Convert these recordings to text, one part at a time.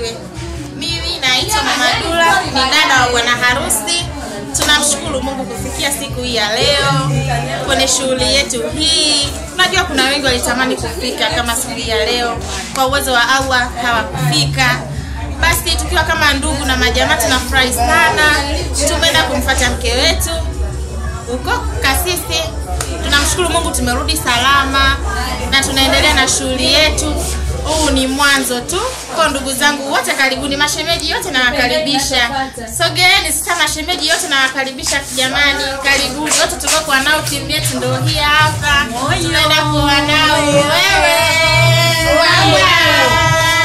asifiwe. Mimi naitwa Mama Dula, ni dada wa bwana harusi. Tunamshukuru Mungu kufikia siku hii ya leo kwenye shughuli yetu hii. Unajua kuna wengi walitamani kufika kama siku hii ya leo, kwa uwezo wa Allah hawakufika. Basi tukiwa kama ndugu na majamaa tunafurahi sana. Tumeenda kumfuata mke wetu huko Kasisi. Tunamshukuru Mungu tumerudi salama na tunaendelea na shughuli yetu. Huu ni mwanzo tu. Kwa ndugu zangu wote karibuni, mashemeji yote na wakaribisha. Sogeeni sasa mashemeji yote na wakaribisha jamani, karibuni. Wote tulikuwa nao, timu yetu ndio hii hapa. Tunaenda kuwa nao wewe.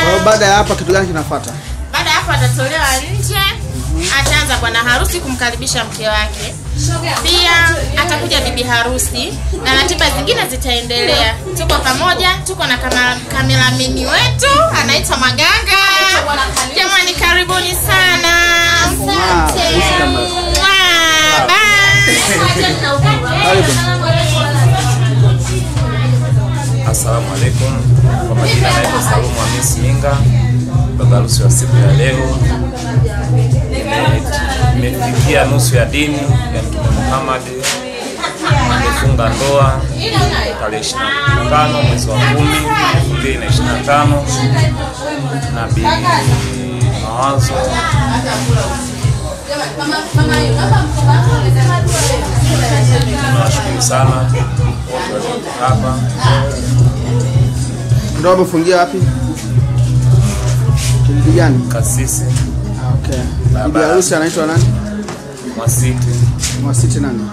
Kwa baada ya hapa kitu gani kinafuata? Baada ya hapo atatolewa nje. Ataanza bwana harusi kumkaribisha mke wake. Pia atakuja bibi harusi na ratiba zingine zitaendelea. Tuko pamoja, tuko na kameramani wetu anaitwa Maganga. Jamani karibuni sana. Asante. Assalamu alaikum. Kwa majina naitwa Salumu Hamisi Minga, baba harusi wa siku ya leo. Nimefikia nusu ya dini ya Mtume Muhammad. Nimefunga ndoa tarehe 25 mwezi wa 10 2025 na bibi Mawazo. Tunashukuru sana wote walio hapa. Ndoa umefungia wapi? Kijiji gani? Kasisi. Okay. Bibi harusi anaitwa nani? Mwasiti. Mwasiti nani?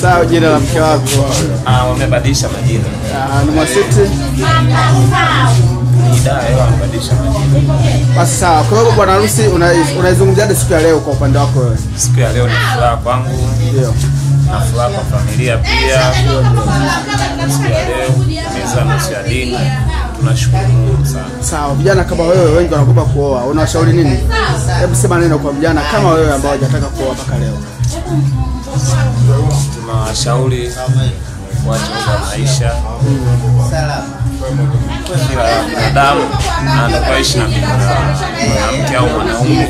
Sawa, jina la mke wako. Wamebadilisha majina. Ni Mwasiti. Wamebadilisha majina. Basi sawa. Kwa hiyo bwana harusi unaizungumziaje siku ya leo kwa upande wako wewe? Siku ya leo ni furaha kwangu. Ndio. Na furaha kwa familia pia. Siku ya leo meza nusu ya dini. Tunashukuru Mungu sana. Sawa, vijana kama wewe wengi wanakupa kuoa, unawashauri nini? Hebu sema neno kwa vijana kama wewe ambao hajataka kuoa mpaka leo. Tunawashauri wachukue maisha. Kila binadamu anaishi na mwanamke au mwanaume.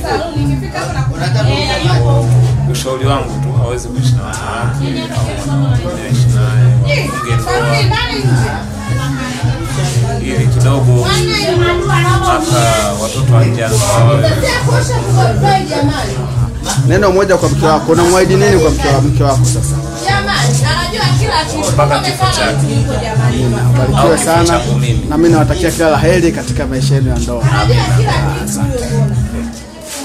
Ushauri wangu tu hawezi kuishi na wanawake au mwanaume, aishi naye ili kidogo hata watoto wajana. Neno moja kwa mke wako, unamwahidi nini kwa mke wako sasa? Mpaka kifo chake. Barikiwe sana. Na mimi nawatakia kila la heri katika maisha yenu ya ndoa. Amina.